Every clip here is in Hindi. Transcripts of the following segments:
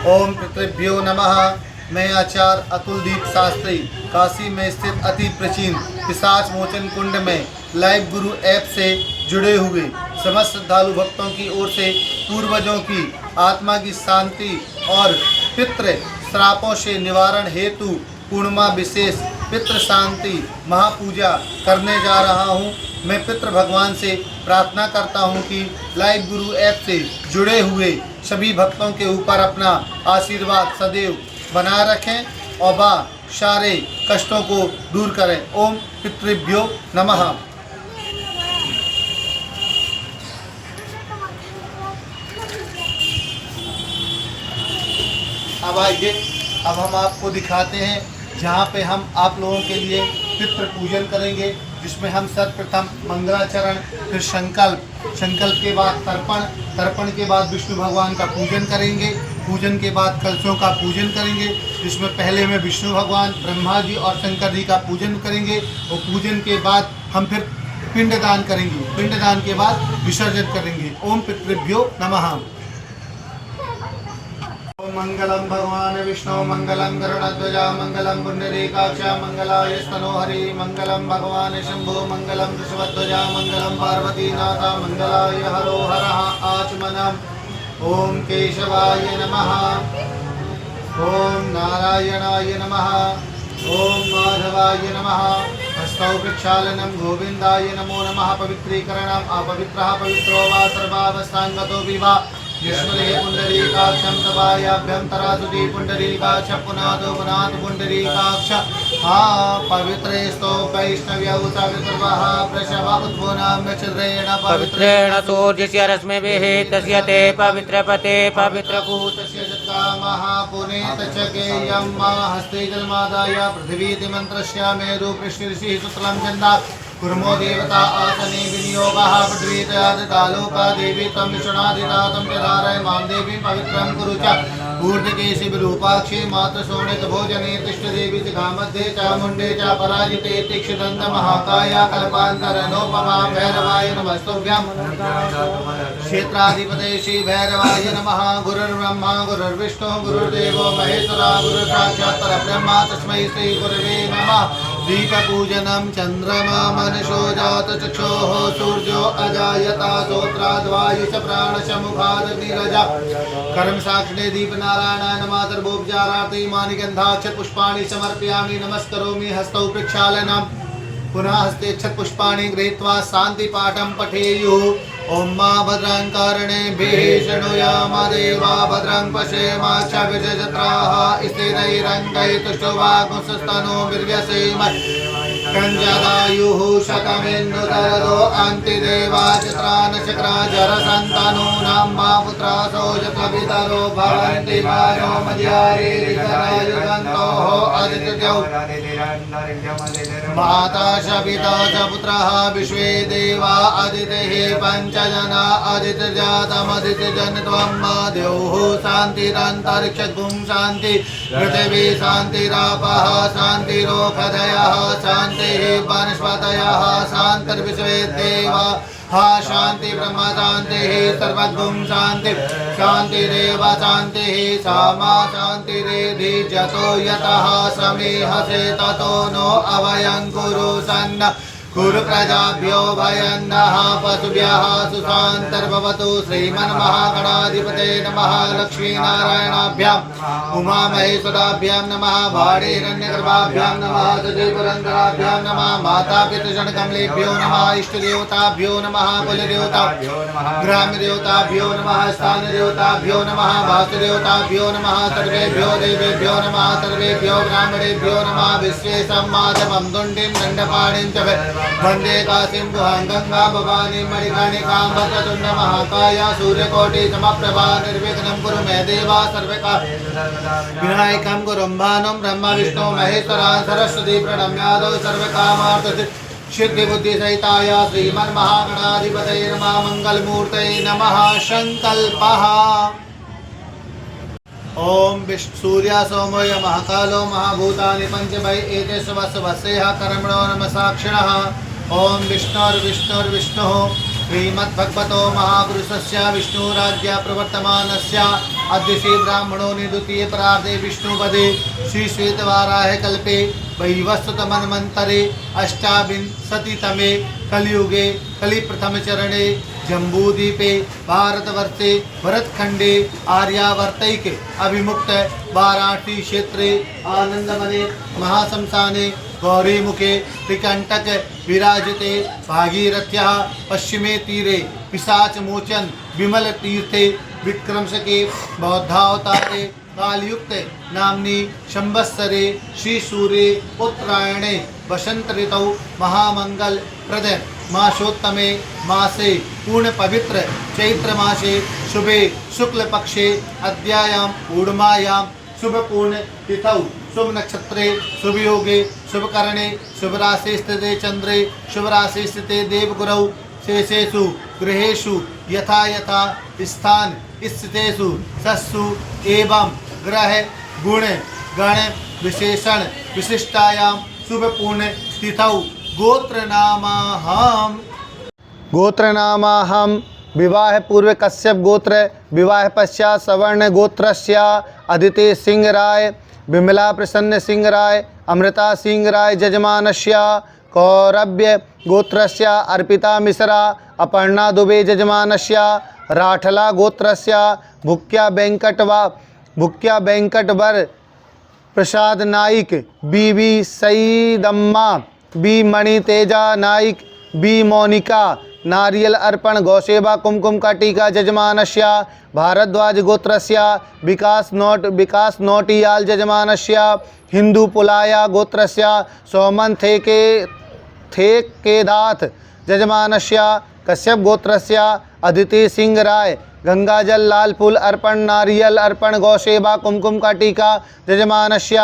ओम पितृभ्यो नमः। मैं आचार्य अतुलदीप शास्त्री काशी में स्थित अति प्राचीन पिशाच मोचन कुंड में लाइव गुरु ऐप से जुड़े हुए समस्त श्रद्धालु भक्तों की ओर से पूर्वजों की आत्मा की शांति और पितृ श्रापों से निवारण हेतु पूर्णिमा विशेष पितृ शांति महापूजा करने जा रहा हूँ। मैं पितृ भगवान से प्रार्थना करता हूँ कि लाइव गुरु ऐप से जुड़े हुए सभी भक्तों के ऊपर अपना आशीर्वाद सदैव बनाए रखें और सारे कष्टों को दूर करें। ओम पितृभ्यो नमः। अब आइए, अब हम आपको दिखाते हैं जहाँ पे हम आप लोगों के लिए पितृ पूजन करेंगे, जिसमें हम सर्वप्रथम मंगलाचरण, फिर संकल्प के बाद तर्पण के बाद विष्णु भगवान का पूजन करेंगे। पूजन के बाद कलशों का पूजन करेंगे, जिसमें पहले में विष्णु भगवान, ब्रह्मा जी और शंकर जी का पूजन करेंगे और पूजन के बाद हम फिर पिंडदान करेंगे। पिंडदान के बाद विसर्जन करेंगे। ओम पितृभ्यो नमः। मंगलम भगवान विष्णु मंगलम गरुड़ध्वजा मंगलम पुंडरीकाक्ष मंगलाय स्तनोहरि मंगलम भगवान शंभो मंगलम वृषभध्वजा मंगलम पार्वतीनाथ मंगलाय हरो हरः आचमनम्। ओम केशवाय नमः। ओम नारायणाय नमः। ओम माधवाय नमः। हस्तौ प्रक्षालनं गोविंदाय नमो नमः। पवित्रीकरणम् अपवित्रः पवित्रो वा सर्वावस्थांगतो विवा युष्मले पुंडरीकाक्षं तवायाभ्यं तरासुति पुंडरीकाक्ष पुनादो पुनाद पुंडरीकाक्ष हा पवित्रेस्तो वैष्णव्यौ सवितर्वः प्रशव उद्भूनां चन्द्रेण पवित्रेण सूर्यस्य रश्मिभिः तस्य ते पवित्रपते पवित्रभूतस्य जगामः पुनेत च गेयं हस्ते जलमादाय पृथिवीति मन्त्रस्य मेरु पृष्ठऋषिः सुतलं चन्दा कुर्मो देवता आसने विनियोगः पृथ्वीतयादितालोका देवी त्वं विष्णुनादिता त्वं च धारय मां देवीं पवित्रं कुरु च ऊर्ध्वकेशि विरूपाक्षि मातृशोणितभोजने तिष्ठदेवी जिघामध्ये चामुण्डे च पराजिते तीक्ष्णदन्त महाकाया कल्पान्तरनोपमा भैरवाय नमस्तुभ्यं। क्षेत्राधिपते श्री भैरवाय नमः। गुरुर्ब्रह्मा गुरुर्विष्णु गुरुर्देवो महेश्वरा गुरुर्साक्षात् परब्रह्म तस्मै श्री गुरवे नमः। दीपपूजनं चन्द्रमा मनसो जातचक्षोः सूर्यो अजायता श्रोत्राद्वायु च प्राणश मुखादग्निरजा कर्म साक्षिणे दीपनारायणाय नमः। सर्वोपचारार्थी मानिगन्धाक्षत पुष्पाणि समर्पयामि नमस्करोमि। हस्तौ प्रक्षालनं पुनः हस्ते क्षत पुष्पाणि गृहीत्वा शान्ति पाठं पठेयुः। ओम मा भद्रं कर्णेभिः शृणुयाम देवा भद्रं पश्येमाक्षभिर्यजत्राः स्थिरैरङ्गैस्तुष्टुवागुंसस्तनो वीर्यसेमः कञ्जदायुः शतमिन्दुतरदो अन्तिदेवाचित्रानशक्राजरसन्तनूनां मा पुत्रासो यत्रपितरो भवन्ति मानो मध्यारेरितरायुगन्तोः अदित्यौ माता च पिता च पुत्रः विश्वे देवा अदितिः पंचजना अदितिजातमदितिजनत्वं द्यौः शान्तिरन्तरिक्षगुं शान्ति पृथिवी शान्तिरापः शान्तिरोषधयः शान्तिः वनस्पतयः शान्तिर्विश्वे देवा हा शांति ब्रह्म शांतिः सर्वगुं शांति शांतिरेव शांतिः सामा शांतिरेधि जतो यतः समीहसे ततो नो अभयं कुरु सन्न कुरु प्रजाभ्यो भयन्नः पशुभ्यः सुशान्तर्भवतु। श्रीमन्महागणाधिपते नमः। लक्ष्मीनारायणाभ्याम् उमामहेश्वराभ्यां नमः। भाडेरण्यगर्भाभ्यां नमः। सजीपुरन्दराभ्यां नमः। मातापितृजनकमलेभ्यो नमः। इष्टदेवताभ्यो नमः। कुलदेवताभ्यो नमः। ग्रामदेवताभ्यो नमः। स्थानदेवताभ्यो नमः। वासुदेवताभ्यो नमः। सर्वेभ्यो देवेभ्यो नमः। सर्वेभ्यो ब्राह्मणेभ्यो नमः। विश्वेशं माधवं दुण्डिं दण्डपाणिं च वंदे काशीं गुहां गंगा भवानी मणिकर्णिकां भद्रतुण्ड महाकाया सूर्यकोटि समप्रभा निर्विघ्नं कुरु मे देवा सर्वकार्यविनायकं गुरुं भानुं ब्रह्म विष्णु महेश्वरा सरस्वती प्रणम्यादौ सर्वकामार्थ सिद्धि बुद्धि सहिताय श्रीमन्महागणाधिपतये नमः। मंगलमूर्तये नमः। संकल्पः ओम सूर्य सोमय महाकालो महाभूतानि पंचभै एते स्वस्वस्यः कर्मणो नमः साक्षिणः। ओम विष्णुर्विष्णुर्विष्णुः श्रीमद्भगवतो महापुरुषस्य विष्णुराज्य प्रवर्तमानस्य अद्य से ब्राह्मणों ने द्वितीय परार्धे विष्णुपदे श्री श्वेतवाराह कल्पे वैवस्वतमन्वन्तरे अष्टाविंशतितमे कलियुगे कलि प्रथम चरणे जम्बूद्वीपे भारतवर्षे भरतखंडे आर्यावर्तैक अभिमुक्त वाराणसी क्षेत्रे आनंदमने महाशंसाने गौरीमुखे त्रिकंटक विराजते भागीरथ्यः पश्चिमे तीरे पिशाच मोचन विमल तीर्थे विक्रमशके बौद्धावतारे कालयुक्त नाम्नि संवत्सरे श्री सूर्ये उत्तरायणे वसंत ऋतौ महामंगल प्रद मासोत्तमे मासे पूर्ण पवित्र चैत्र मासे शुभे शुक्ल पक्षे अद्यायाम ऊर्मायां शुभ पूर्ण तिथौ शुभ नक्षत्रे शुभ योगे शुभ करणे शुभ राशि स्थिते चंद्रे शुभ राशि स्थिते देवगुरौ शेषेषु गृहेषु यथा यथा स्थान स्थितेषु सस्सु एवं ग्रह गुण गण विशेषण विशिष्टायां शुभ पूर्ण तिथौ गोत्रनामाहं विवाह पूर्व कश्यप गोत्र विवाह पश्चात सवर्ण गोत्रस्य अदिति सिंह राय विमला प्रसन्न सिंह राय अमृता सिंह राय जजमानस्य कौरव्य गोत्रस्य अर्पिता मिश्रा अपर्णा दुबे जजमानस्य राठला गोत्रस्य भुक्या वेंकटवर प्रसाद नाइक बी सईदम्मा बी मणि तेजा नाइक बी मोनिका नारियल अर्पण गौसेवा कुमकुम का टीका जजमानस्य भारद्वाज गोत्रस्य विकास नोटियाल जजमानस्य हिंदू पुलाया गोत्रस्य सोमन थेकेदाथ जजमानस्य कश्यप गोत्रस्य अदिति सिंह राय गंगाजल लाल फूल अर्पण नारियल अर्पण गौसेवा कुमकुम का टीका जजमानस्य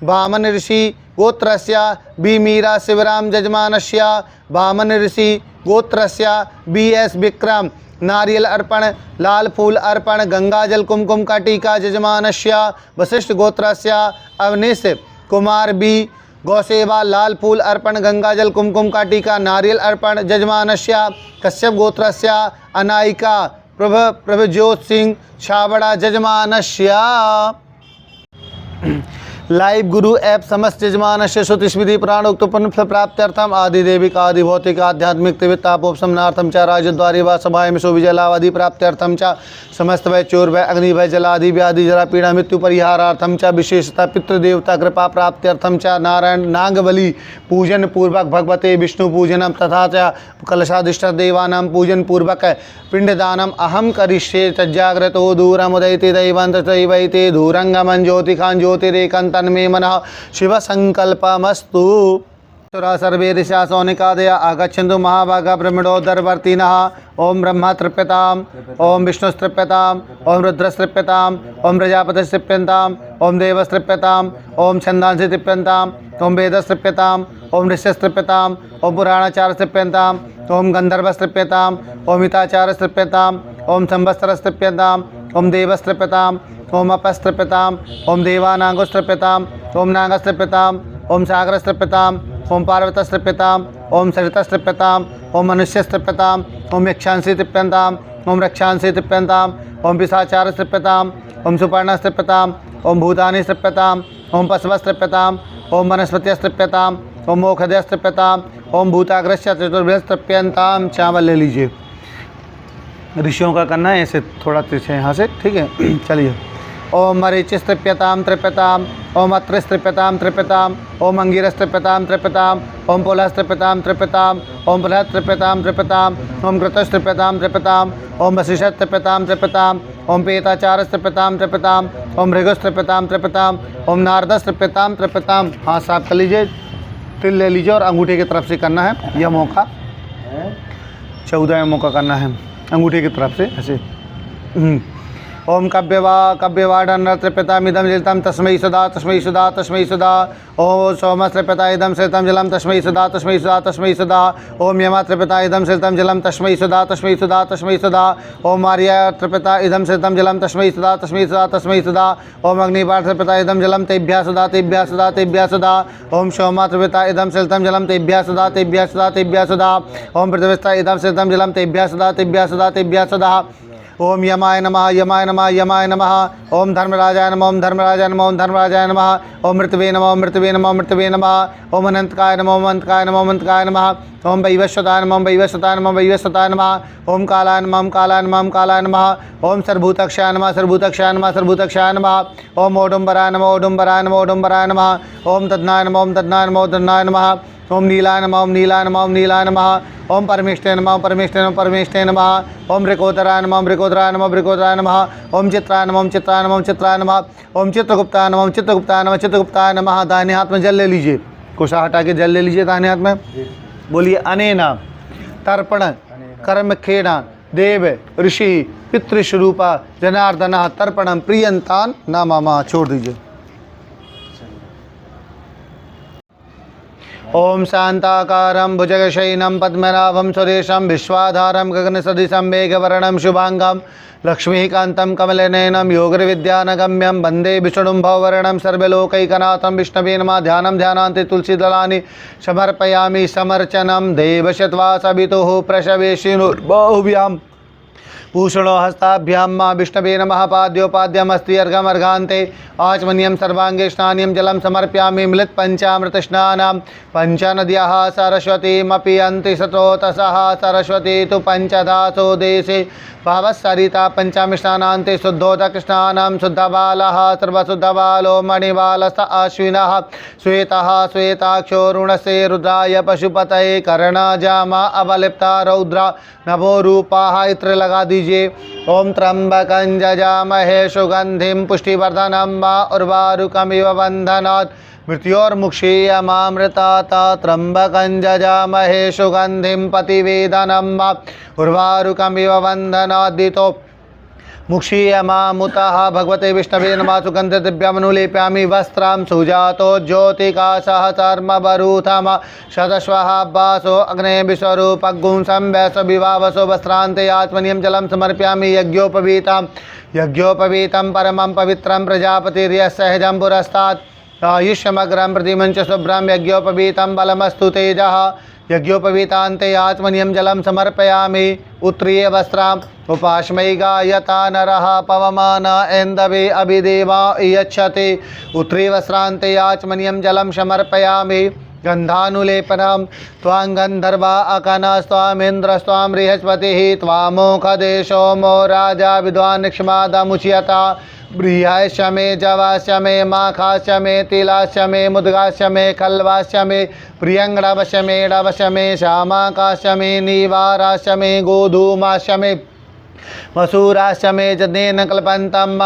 वामन ऋषि गोत्रस्य बी मीरा शिवराम जजमानस्य वामन ऋषि गोत्रस्य बी एस विक्रम नारियल अर्पण लाल फूल अर्पण गंगाजल कुमकुम का टीका जजमानस्य वशिष्ठ गोत्रस्य अवनीश कुमार बी गौसेवा लाल फूल अर्पण गंगाजल कुमकुम का टीका नारियल अर्पण जजमानस्य कश्यप गोत्रस्य अनायिका प्रभज्योत सिंह छाबड़ा जजमानस्य लाइव गुरु ऐप समस्त जजमानस्य श्रुतिस्मृति पुराण उक्तोपन फल प्राप्त्यर्थम आदि देविक आदि भौतिक आध्यात्मिक तिवितापोपशमनार्थम च राजद्वारे व सभाय में विजलादि प्राप्त्यर्थम च समस्त भय चोर भय अग्नि भय जलादि व्याधि जरा पीड़ा मृत्यु परिहारार्थम च विशेषता पितृदेवता कृपा प्राप्त्यर्थम च नारायण नागबली पूजन पूर्वक भगवते विष्णु पूजनम तथा च कलशादिष्ट देवानां पूजन पूर्वक पिंडदानम अहम करिष्ये तज्जाग्रतो दूरमुदयति दैवंतैवैते धूरंगमं ज्योतिखां ज्योतिरेकं तन्मे मनः शिव संकल्पमस्तु सर्वे ऋषा सौनिकादया आगच्छन्तु महाभागा ब्रह्मणोदरवर्तिनः ओम ब्रह्मा तृप्यताम् ओम विष्णुस्तृप्यताम् ओम रुद्रस्तृप्यताम् ओम प्रजापतिस्तृप्यताम् ओम देवस्तृप्यताम् ओम छन्दांसि तृप्यताम् ओम वेदस्तृप्यताम् ओम ऋष्यस्तृप्यताम् ओम पुराणाचार्यस्तृप्यताम् ओम गंधर्वस्तृप्यताम् ओम हिताचार्यस्तृप्यताम् ओम संवत्सरस्तृप्यताम् ओम देवस्तृप्यताम् ओम अपस्तृप्यताम् ओम देवानागोस्तृप्यताम् ओम नागस्तृप्यताम् ओम सागरस्तृप्यताम् ओम पार्वतस्तृप्यताम् ओम सरितस्तृप्यताम् ओम मनुष्यस्तृप्यताम् ओम यक्षांसि तृप्यताम् ओम रक्षांसि तृप्यताम् ओम पिशाचारस्तृप्यताम् ओम सुपर्णस्तृप्यताम् ओम भूतानिस्तृप्यताम् ओम पशवस्तृप्यताम् ओम वनस्पतिस्तृप्यताम् ओम मोक्षदस्तृप्यताम् ओम भूताग्रस्य चतुर्भ्यस्तृप्यताम्। चावल ले लीजिए, ऋषियों का करना है ऐसे थोड़ा तिरछे यहाँ से, ठीक है। चलिए ओम मरीचिस्तृप्यतां तृप्यताम् ओम अत्रिस्तृप्यतां तृप्यताम् ओम अंगिरस्तृप्यतां तृप्यताम् ओम पुलहस्तृप्यतां तृप्यताम् ओम बृहस्तृप्यतां तृप्यताम् ओम कृतस्तृप्यतां तृप्यताम् ओम वशिष्ठस्तृप्यतां तृप्यताम् ओम पेताचारस्तृप्यतां तृप्यताम् ओम भृगुस्तृप्यतां तृप्यताम् ओम नारदस्तृप्यतां तृप्यताम्। हाथ साफ कर लीजिए, तिल ले लीजिए और अंगूठे की तरफ से करना है यह मौका, 14वें मौका करना है अंगूठे की तरफ से ऐसे। ओम कव्यवाडन तृप्यतामिदं जलितं तस्मै सदा तस्मै सदा तस्मै सदा। ओम सोम तृप्यता इदं सलितं जलं तस्मै सदा तस्मै सदा तस्मै सदा। ओम यम तृप्यता इदं सलितं जलं तस्मै सदा तस्मै सदा तस्मै सदा। ओम आर्य तृप्यता इदं सलितं जलं तस्मै सदा तस्मै सदा तस्मै सदा। ओम अग्निवार तृप्यता इदं जलं तेभ्यः सदा तेभ्यः सदा तेभ्यः सदा। ओम सोमा तृप्यता इदं सलितं जलं तेभ्यः सदा तेभ्यः सदा तेभ्यः सदा। ओम पृथ्वीस्था इदं सलितं जलं तेभ्यः सदा तेभ्यः सदा तेभ्यः सदा। ओम यमाय नमः यमाय नमः यमाय नमः। ओम धर्मराजाय नमः ओम धर्मराजाय नमः ओम धर्मराजाय नमः। ओम मृतवे नमः ओम मृतवे नमः ओम मृतवे नमः। ओम अनंतकाय नमः ओम अनंतकाय नमः ओम अनंतकाय नमः। ओम वैवस्वताय नमः ओम वैवस्वताय नमः ओम वैवस्वताय नमः। ओम कालाय नमः ओम कालाय नमः ओम कालाय नमः। ओम सर्वभूतक्षाय नमः सर्वभूतक्षाय नमः सर्वभूतक्षाय नमः। ओम औडुम्बराय नमः औडुम्बराय नमः औडुम्बराय नमः। ओम तद्नाय नमः ओम तद्नाय नमः ओम तद्नाय नमः। ओम नीलाय नमः ओम नीलाय नमः ओम नीलाय नमः। ओम परमेष्ठे नमः ओम परमेष्ठे नमः परमेष्ठे नमः। ओम ऋकोदराय नमः ओम ऋकोदराय नमः ऋकोदराय नमः। ओम चित्राय नमः ओम चित्राय नमः ओम चित्राय नमः। ओम चित्रगुप्ताय नमः ओम चित्रगुप्ताय नमः चित्रगुप्ताय नमः। दाहिने हाथ में जल ले लीजिए, कुशा हटा के जल ले लीजिए दाहिने हाथ में। बोलिए अनेना तर्पण कर्म खेड़ा देव ऋषि पितृस्वरूपा जनार्दन तर्पणम प्रियंतान नामा। छोड़ दीजिए। ओम शांताकारं भुजगशयनं पद्मनाभं सुरेशं विश्वाधारं गगनसदृशं मेघवर्णं शुभांगं लक्ष्मीकान्तं कमलनयनं योगविद्यानगम्यं वन्दे विष्णुं भववर्णं सर्वलोकैकनाथं विष्णवे नमः। ध्यानं ध्यानान्ते तुलसीदलानि समर्पयामि समर्चनं देवशत्वासवितुः प्रशवेशिनुर्बाहुभ्यां भूषणो हस्ताभ्यां माँ विष्णवे नमः। पाद्योपाद्यमस्ति अर्घमर्घान्ते आचमनीयं सर्वांगे स्नानीयं जलं समर्पयामि। मिलित पंचामृत स्नानां पंचनद्यः सरस्वतीमपि अन्ति सतोतसः सरस्वती तु पंचधासो देशे भावसरिता पंचामि स्नानान्ते शुद्धोदक स्नानं शुद्धबालः सर्वशुद्धबालो मणिबालस्त अश्विनः श्वेतः श्वेताक्षो रुणसे रुद्राय पशुपतये कर्णजामा अवलिप्ता रौद्रा नभो रूपाः। इत्र लगा दीजिए। ओम त्र्यंबकं जजामहे सुगंधिं पुष्टिवर्धनं वा उर्वारुकमिव बन्धनात् मृत्योर्मुक्षीयमामृतात्। त्र्यंबकं जजामहे सुगंधिं पतिवेदनं वा उर्वारुकमिव बन्धनाद्दितो मुक्षीयमामुतः। भगवते विष्णवे नमः। सुगन्धद्रव्यमनुलेपयामि वस्त्रं सुजातो ज्योतिकाशः चर्मवरूथम शतश्वः वासो अग्ने विश्वरूपगुंसं वैश्वविवावसो वस्त्रान्ते आत्मनीयं जलं समर्पयामि। यज्ञोपवीतं परमं पवित्रं प्रजापतिर्यस्सहजं पुरस्तात् आयुष्यमग्रं प्रतिमञ्च शुभ्रं यज्ञोपवीतं बलमस्तु तेजः। यज्ञोपवीतान्ते आत्मनीयं जलं समर्पयामि। उत्तरीय वस्त्रम् उपाश्मै गायता नरः पवमान ऐन्दवे अभिदेवा यच्छति। उत्तरीय वस्त्रान्ते आचमनीयं जलं समर्पयामि। गन्धानुलेपनं त्वां गन्धर्वा अकनस्त्वामिन्द्र स्वां बृहस्पतिः त्वामोखदेशो मो राजा विद्वान् क्षमादमुच्यता। बृहश्च मे जवाश्च मे माखाश्च मे तिलाश्च मे मुद्गाश्च मे खल्वाश्च मे प्रियङ्गडवश्च मे डवश्च मे श्यामाकाश्च मे नीवाराश्च मे गोधूमाश्च मे मसूराश्च मे जनेन कल्पन्तं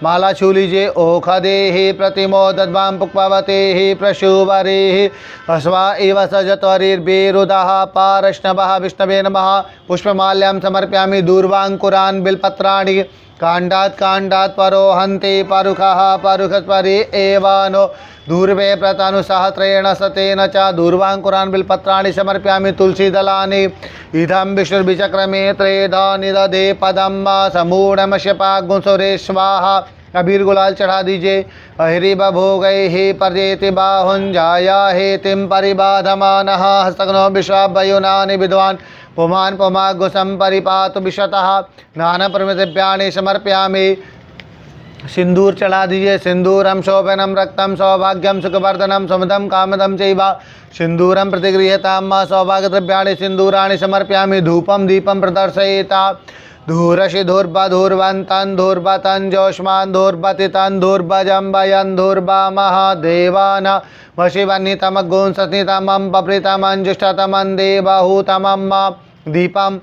माला छू लीजिए। ओखदेः प्रतिमोदद्वां पुष्पवतेः प्रशुवरेः अश्वा इव सजत्वरिर्बेरुदः पारश्नवः विष्णवे नमः। पुष्पमाल्यां समर्पयामि। दूर्वाङ्कुरान् बिल्पत्राणि काण्डात् काण्डात् परोहन्ति परुखः परुखस्परि एवानो दूर्वे प्रतानुसहस्रेण सतेन च दूर्वाङ्कुरान् बिल्पत्राणि समर्पयामि। तुलसीदलानि इदं विष्णुर्विचक्रमे त्रेधा निदधे पदं समूढमश्यपाग्मुसुरेश्वाहा। अबीर गुलाल चढ़ा दीजिए। अहिरि बभोगैः पर्येति बाहुञ्जाया हेतिं परिबाधमानः हस्तघ्नो विश्वाभयुनानि विद्वान् पुमान् पुमागुसं परिपातु विशतः। नानाप्रमिद्रव्याणि समर्पयामि। सिंदूर चढ़ा दीजिए। सिंदूरं शोभनं रक्तं सौभाग्यं सुखवर्धनं सुमदं कामदं चैव सिंदूरं प्रतिगृह्यतां मा सौभाग्यद्रव्याणि सिंदूराणि समर्पयामि। धूपं दीपं प्रदर्शयेता। धूरशि धूर्वन्तं धूर्वतं जोष्मान् धूर्वतितं धूर्वजं वयं धूर्वामः देवान वशिवन्नितमगुंसनितमं पप्रितमं जुष्टतमं देवहूतमं दीपं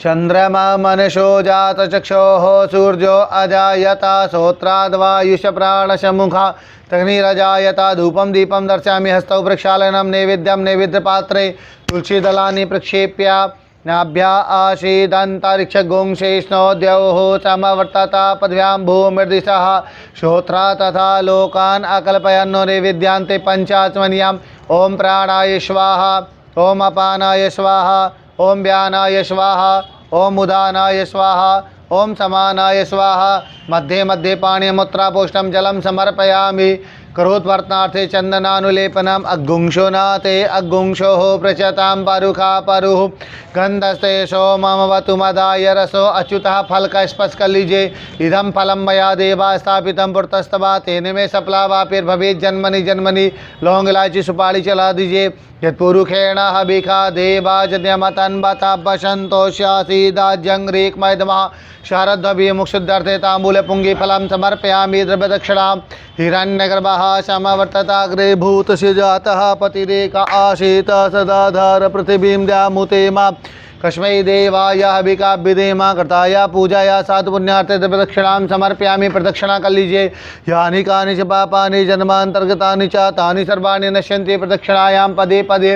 चंद्रमा मनसो जातचक्षोः सूर्यो अजायता श्रोत्राद्वायुष प्राणशमुखा तग्निरजायता। धूपं दीपं दर्शयामि। हस्तौ प्रक्षालनं नैवेद्यं नैवेद्यपात्रे तुलसीदलानि प्रक्षेप्य नाभ्या आसीदन्तरिक्षगुंशेष्णोद्यौः समवर्तता पद्भ्यां भूमिर्दिशः श्रोत्रा तथा लोकान् अकल्पयन्नो नैवेद्यान्ते पंचाचमनीयम्। ओम प्राणाय स्वाहा ओम अपानाय स्वाहा ओम व्यानाय स्वाहा ओम उदानाय स्वाहा ओम समानाय स्वाहा। मध्ये मध्ये पाणिमुत्रापोष्टं जलं समर्पयामि। करोत्वर्तनार्थे चन्दनानुलेपनम् अग्गुंशोनाते अग्गुंशोः प्रचतां परुखा परुः गन्धस्ते सोममवतु मदाय रसो अच्युतः फलकस्पर्श कर लीजिए। इदं फलं मया देवा स्थापितं पुरतस्तवा तेन में सफला वापिर्भवेत् जन्मनि जन्मनि। लौंग इलायची सुपारी चला दीजिए। यत्पुरुषेण हविखा देवा जन्यमतन्वता बसन्तोष्यासीदाज्यङ्ग्रीक्मैदमः शारद्वभिमुक्षुद्धर्थे ताम्बूल पुंगी फलं समर्पयामि द्रव्यदक्षिणां। हिरण्यगर्भः समवर्तताग्रे भूतस्य जातः पतिरेक आसीत् सदाधार पृथिवीं द्यामुते मा कस्मै देवाय हविका विधेमा कृताय पूजाया साधु पुण्यार्थे प्रदक्षिणां समर्पयामि। प्रदक्षिणा कर लीजिए। यानि कानि च पापानि जन्मान्तर्गतानि च तानि सर्वाणि नश्यन्ति। प्रदक्षिणायां पदे पदे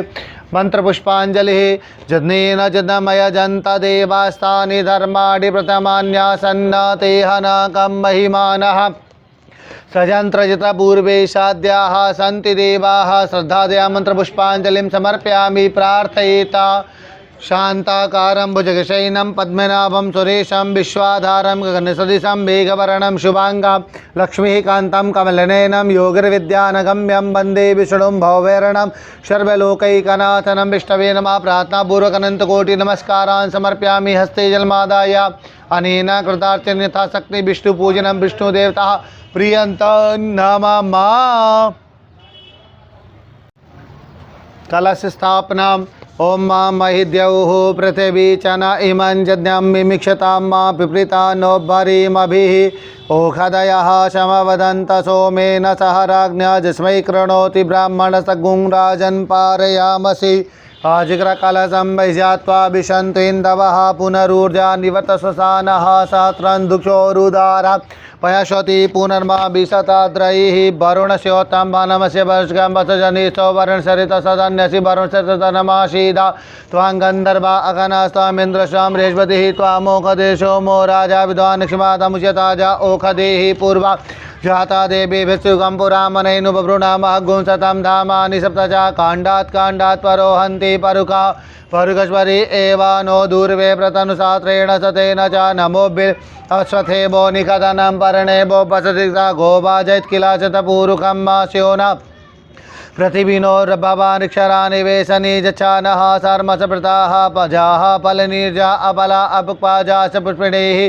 मंत्रपुष्पाञ्जलिः जनेन जन्मय जन्त देवास्तानि धर्माणि प्रथमान्यासन्न तेहनाकं महिमानः सजन्त्रजित पूर्वे साध्याः सन्ति देवाः। श्रद्धादया मंत्रपुष्पाञ्जलिं समर्पयामि। प्रार्थयेता शान्ताकारं भुजगशयनं पद्मनाभं सुरेशं विश्वाधारं गगनसदृशं मेघवर्णं शुभांगां लक्ष्मीकान्तं कमलनयनं योगिर्विद्यानगम्यं वन्दे विष्णुं भवभैरणं सर्वलोकैकनाथनं। विष्णवे नमः। प्रार्थनापूर्वक अनन्तकोटि नमस्कारान् समर्पयामि। हस्ते जलमादाय अनेन कृतार्थेन यथाशक्ति विष्णुपूजनं विष्णुदेवताः प्रियन्तं नमः। कलश स्थापनाम्। ओम मां महिद्यौः पृथिवी च न इमं यज्ञं मिमिक्षतां मा पिपृता नोभरीमभिः ओषधयः समवदन्त सोमेन सह राज्ञा यस्मै कृणोति ब्राह्मणसगुं राजन् पारयामसि। आजिग्रकलशं वैज्यात्वा विशन्तीन्दवः पुनरूर्जा निवर्त श्वसानः सहस्रं दुक्षोरुदारा पयशति पुनर्मा विशताद्रैः वरुणस्योत्तम नमस्य वर्षगं वसजनिष्ठो वरुणसरित सदन्यसि वरुणसरितनमाशीदा त्वां गन्धर्वा अगनास्त्वामिन्द्रश्वां रेष्वतिः त्वामोखदेशो मो राजा विद्वान् क्षिमातमुच्यताजा ओखदेः पूर्वा जाता देवीभिस्सुगं पुरामनैनुबभ्रूणामः गुंसतं धामानि सप्तचा काण्डात् काण्डात् परोहन्ति परुका परुकश्वरी एव नो दूर्वे प्रतनुशास्त्रेण सतेन च नमोभिः अश्वथेभो निकथनं पर्णेभो वसतिता गोवाजयत्किला च तपूरुकं मा स्योना पृथिवीनोर्भवानिक्षरानिवेशनी जच्छानः सर्मसप्रताः पजाः फलनीर्जा अपला अपक्वाजास पुष्पिणीः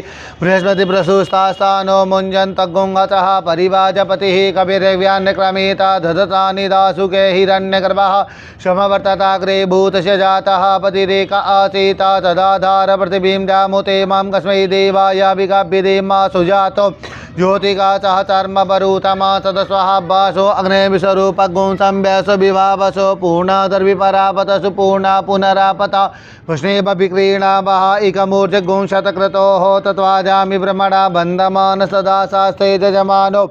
बृहस्पति प्रसूस्तास्तानो मुञ्जन्तगुंहतः परिवाजपतिः कविर्व्यान्यक्रमीता दधतानि दासुके हिरण्यगर्भः समवर्तताग्रे भूतस्य जातः पतिरेक आसीत् तदाधार पृथिवीं द्यामुते मां कस्मै देवाय विगाभ्यदेमा सुजातो ज्योतिका सहचर्मपरूतमा सदस्वहाभासो अग्नेविस्वरूपगुंसं व्यासो विभावसो पूर्णादर्विपरापतसु पूर्णा पुनरापता पुष्णेभिक्रीणा वह इकमूर्जगुंशतक्रतोः तत्त्वाजामि भ्रमणा बन्धमान सदा शास्त्रे जजमानो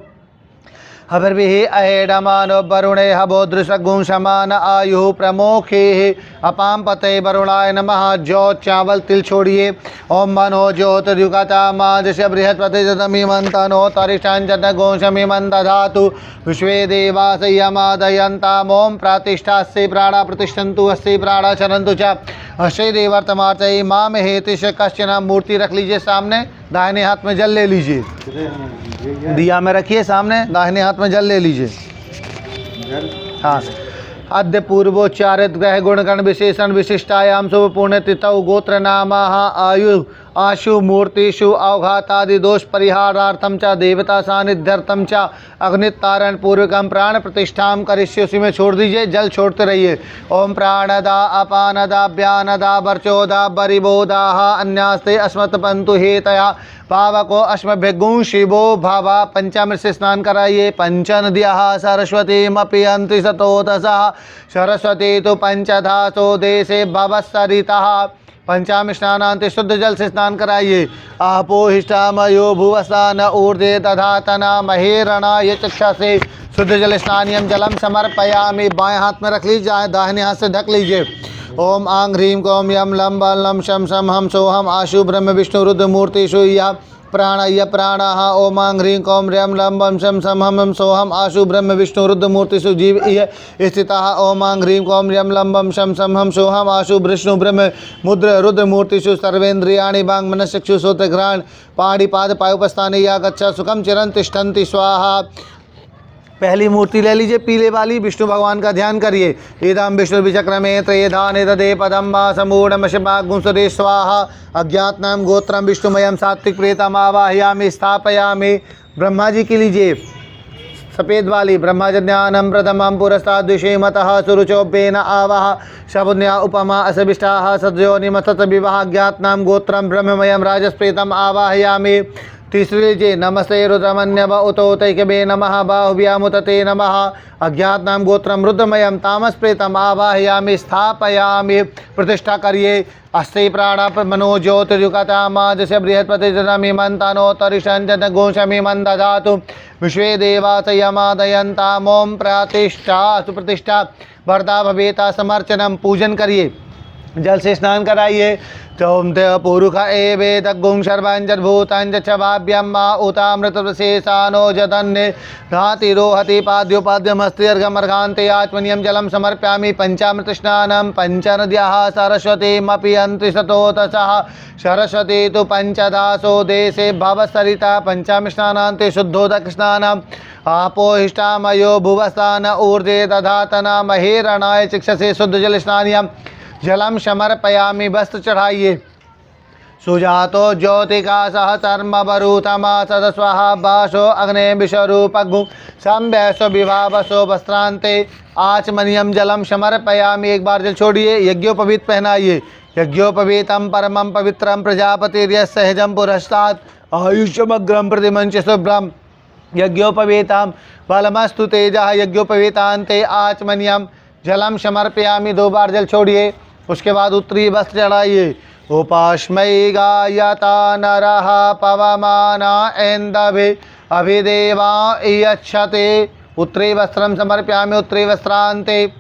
हविर्भिः अहेडमानो वरुणे हवोदृशगुंशमान आयुः प्रमोखीः अपां पते वरुणाय नमः। ज्योत चावल तिल छोड़िए। ओम मनो ज्योतिर्युगता माजस्य बृहस्पति जतमिमन्तनो तरिष्ठाञ्जन गोंशमिमं दधातु विश्वे देवास यमादयन्ताम्। ओम प्रातिष्ठास्ते प्राणा प्रतिष्ठन्तु अस्ते प्राणा चरन्तु च अश्य देवर्तमार्चय माम हेतिश कश्चन। मूर्ति रख लीजिए सामने, दाहिने हाथ में जल ले लीजिए। दिया में रखिए सामने, दाहिने हाथ में जल ले लीजिए। हाँ। अद्य पूर्वोच्चारित ग्रह गुणगण विशेषण विशिष्टायाम शुभ पुण्य तिथौ गोत्र नामः आयु आशु मूर्तिषु अवघातादि दोष परिहारार्थम च देवता सानिध्यर्थम च अग्नितारण पूर्वकम प्राण प्रतिष्ठाम करिष्ये। उसी में छोड़ दीजिए, जल छोड़ते रहिए। ओम प्राणदा अपानदा व्यानदा वर्चोदा बरिबोदाह अन्यास्ते अस्मत् पंतु हेतया पावको अश्मभिगुं शिवो भावा। पंचामृत से स्नान कराइए। पंचनद्यः सरस्वतीमपि हन्ति सतोतसः सरस्वती तो पंचधासो देशे भवस्सरितः। पंचामृत स्नानान्ते शुद्ध जल से स्नान कराइए। आपोहिष्ठामयो भुवसान ऊर्ध्वे दधातना महेरणा ये चक्षसे। शुद्ध जल स्नानियम जलम समर्पयामि। बाएं हाथ में रख लीजिए, दाहिने हाथ से ढक लीजिए। ओम आंग ह्रीं कौम यम लम बल लम शम सम हम सोहम आशु ब्रह्म विष्णु रुद्र मूर्तिषु यः प्राणय प्राणाः। ओम आंग ह्रीं कौम र्यम लम बम शम सम हम सोहम आशु ब्रह्म विष्णु रुद्र मूर्तिषु जीव स्थितः। ओम आंग ह्रीं कौम र्यम लम बम शम सम हम सोहम आशु विष्णु ब्रह्म मुद्र रुद्र मूर्तिषु सर्वेन्द्रियाणि वांग मनश्चक्षु श्रोत्र घ्राण पाणिपाद पायुपस्थाने या गच्छ सुखम चिरं तिष्ठन्ति स्वाहा। पहली मूर्ति ले लीजिए पीले वाली, विष्णु भगवान का ध्यान करिए। इदम विष्णु विचक्रमे त्रेधाने तदे पदम वा समूढ़मशमागुंसुरे स्वाहा। अज्ञात नाम गोत्रम विष्णुमयम सात्विक प्रेतम आवाहयामि स्थापयामि। ब्रह्मा जी की लीजिए सफ़ेद वाली, ब्रह्मज्ञानम प्रथमं पुरस्ताद्विषेमतः सुरुचोभ्येन आवाह शबुन्या उपमा असविष्टाः सद्योनिमतत विवाह। ज्ञात नाम गोत्रम ब्रह्ममयम राजस्प्रेतम आवाहयामि। तीसरी लीजिए नमस्ते रुद्रमन्यव उतोतैकवे नमः बाहुव्यामुतते नमः। अज्ञात नाम गोत्रम रुद्रमयम तामस प्रेतम आवाहयामि स्थापयामि। प्रतिष्ठा करिए। अस्ति प्राणा मनो ज्योतिर्युगतामाजस्य बृहस्पति जनमिमन्तनोत्तरिषञ्जन गोशमिमं ददातु विश्वे देवास यमादयन्तामों प्रतिष्ठा सुप्रतिष्ठा वरदा भवेता। समर्चनम पूजन करिए, जल से स्नान कराइए। ओम देव पुरुष एवेद गुं सर्वांजभूतांज छवाभ्यम मा उतामृतशेषानो जतन्ने घाति रोहति पाद्योपाद्यमस्त्रिर्घमर्घान्ते आत्मनियम जलम समर्प्यामि। पंचामृत स्नानम पंचनद्याः सरस्वतीमपि यन्ति सतोतसः। सरस्वती तु पंचदासो देशे भवसरिता। पंचामृत स्नानान्ते शुद्धोदक स्नानम आपोहिष्टामयो भुवस्थान ऊर्जे दधातना महेरणाय चिक्षसे शुद्ध जल स्नानियम। जलम समर्पयामि। वस्त्र चढ़ाइए। सुजातो ज्योतिका सह चर्मवरूथमा सदस्वः वासो अग्ने विश्वरूपगु संभ्यसो विभावसो वस्त्रांते आचमनियम जलम समर्पयामि। एक बार जल छोड़िए। यज्ञोपवीत पहनाइए। यज्ञोपवीतम परमं पवित्रम प्रजापतिर्यस्सहजं पुरस्तात् आयुष्यमग्रम प्रतिमंच शुभ्रम। यज्ञोपवीतम बलमस्तु तेजः यज्ञोपवीतान्ते आचमनियम जलम समर्पयामि। दो बार जल छोड़िए। उसके बाद उत्तरी वस्त्र चढ़ाइए। उपाश्मयी गायता नरः पवमाना ऐन्दवे अभिदेवा इयच्छते। उत्तरी वस्त्रम समर्पयामि। उत्तरी वस्त्रान्ते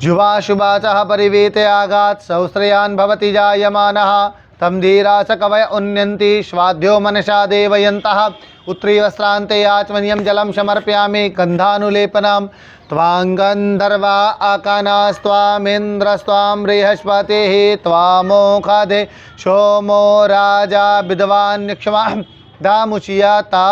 जुवाशुवाचः परिवेते आगात् सहस्रयान् भवति जायमानः तम धीरा स कवय उन्नन्ति स्वाध्यो मनसा देवयन्तः। उत्तरी वस्त्रान्ते आचमनियम जलम समर्पयामि। गन्धानुलेपनम त्वांगंधर्वा आकानास्त्वामिन्द्रस्त्वां बृहस्पतिः त्वामोखधे सोमो राजा विद्वान् निक्षमा दामुचियाता।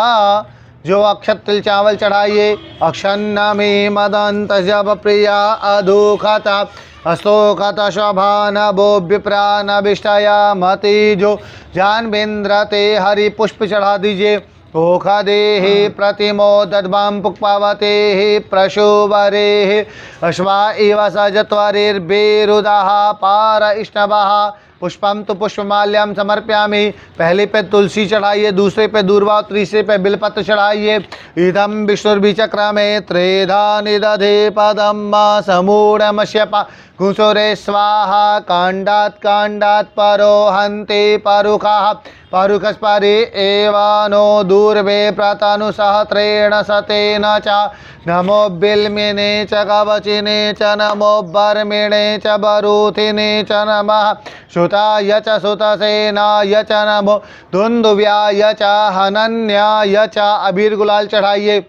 जो अक्षत तिल चावल चढ़ाइए। अक्षन्न में मदंत जब प्रिया अधुखता अस्तोखत शोभान भो विप्रान विष्टया मति। जो जानवेन्द्रते हरि पुष्प चढ़ा दीजिए। ओखदेहि प्रतिमो दद्वां पुक्पावतेः प्रशुवरेः अश्वा इव सजत्वरिर्बेरुदः पार इष्णवः। पुष्पम तो पुष्पमाल्यम समर्पयामि। पहले पे तुलसी चढ़ाइए, दूसरे पे दूर्वा, तीसरे पे बिलपत्र चढ़ाइए। इदम विष्णुर्विचक्रमे त्रेधा निदधे पदम समूढ़मश्यपा घुसुरे स्वाहा। कांडात् कांडात् परो हन्ते परुखाः परुखस्परि एवानो दूर्वे प्रतनुसहस्रेण शतेन च। नमो बिल्मिने च कवचिने च नमो बर्मिणे च बरूथिने च नमः। सुताय च सुतसेनाय च नमो धुंधुव्याय च हनन्याय च। अबीर गुलाल चढ़ाइए।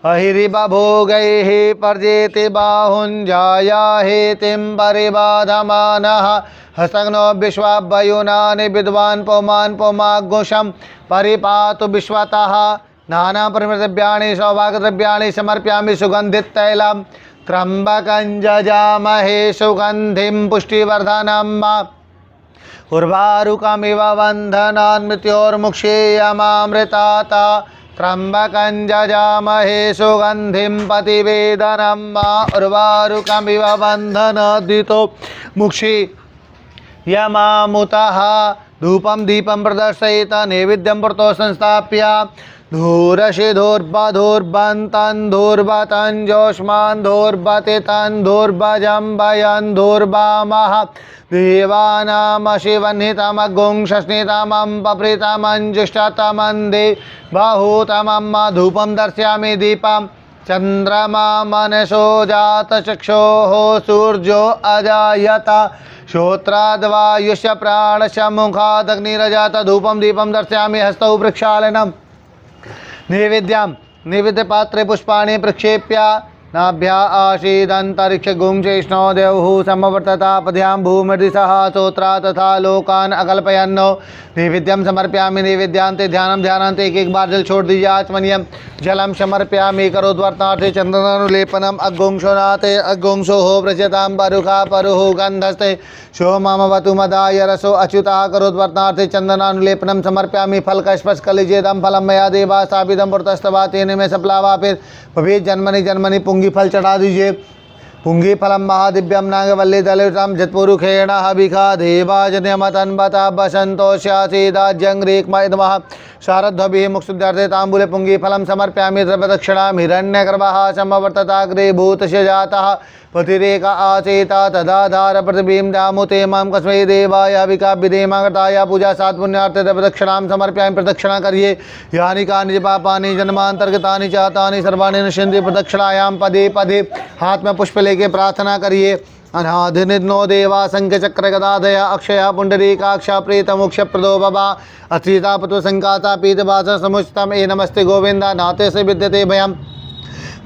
अहिरिबभोगैः पर्जेते बाहुञ्जाया हेतिं परिबाधमानः। हस्तग्नो विश्वाभयुनानि विद्वान् पौमान् पौमाघोषं परिपातु विश्वतः। नाना परिमृतद्रव्याणि सौभाग्यद्रव्याणि समर्पयामि। सुगन्धित तैलं त्र्यम्बकं जजामहे सुगन्धिं पुष्टिवर्धनम्। उर्वारुकमिव बन्धनान् मृत्योर्मुक्षेयमामृतात्। त्र्यम्बकं जजामहे सुगन्धिं पतिवेदनम्। उर्वारुकमिव बन्धनाद्दितो मुक्षे यमामुतः। धूपं दीपं प्रदर्शयेत नैवेद्यं पुरतो संस्थाप्य। धूर्षिधूर्बधूर्बन्तं धूर्बतं जोष्मान् धूर्बतितं धूर्बजं भयं धूर्वामः। देवानां शिवन्नितमगुं शस्नितमं पप्रितमं जुष्टतमं देवहूतमं। धूपं दर्शयामि दीपं चंद्रमा मनसो जात चक्षोः सूर्यो अजायत श्रोत्राद्वायुष्य प्राणस्य मुखादग्निरजात। धूपं दीपं दर्शयामि। हस्तौ प्रक्षालनम्। नैवेद्यं नैवेद्यपात्रे पुष्पाणि प्रक्षेप्य नाभ्या आशीदन्तरिक्षगुं चैष्णो देवः समवर्ततापद्यां भूमिर्दिशः सोत्रा तथा लोकान् अकल्पयन्नो नैवेद्यं समर्पयामि नैवेद्यांते ध्यानांते एक बार जल छोड़ दीजिए आचमनीयम जलम समर्पयामि करोद्वर्तार्थे चंदनानुलेपनम अग्गुंशोनाते अग्गुंशोः प्रजतां परुखा परुः गन्धस्ते सोममवतु मदाय रसो अच्युतः करोद्वर्तार्थे चंदनानुलेपनम समर्पयामि फल कस्पश कलिजेदम फलम मया देवा स्थापितम पुरतस्तवा तेने में सप्लावा फिर भवेत् जन्मनि जन्मनि पुंगी फल चढ़ा दीजिए पुंगी फलम महादिव्यम नागवल्ली दलितम जत्पुरुखेण हविखा देवाजन्यमतन्वता बसन्तोष्यासीदाज्यङ्ग्रीक्मयद्मः शारद्भभिः मुक्तुद्यार्थे ताम्बूले पुंगी फलम समर्पयामि द्रव्यदक्षिणां हिरण्यगर्भः समवर्तताग्रे भूतस्य जातः पतिरेक आचेता तदाधार पृथिवीं दामुते मां कस्मै देवाय हविकाभ्यदेमागताय पूजा सात पुण्यार्थे प्रदक्षिणां समर्पयामि प्रदक्षिणा करिए यानि कानि च पापानि जन्मांतर्गतानि चातानि सर्वाणि नश्यन्ति प्रदक्षिणायां पदे पदे हाथ में पुष्प लेके प्रार्थना करिए अनाधिनिर्नो देवा संख्य चक्र गदाधया अक्षया पुंडरीकाक्षा प्रीत मोक्ष प्रदो बबा अथीता पत्व संकाता पीतवास समुचितम ए नमस्ते गोविंदा नाते से विद्यते भयम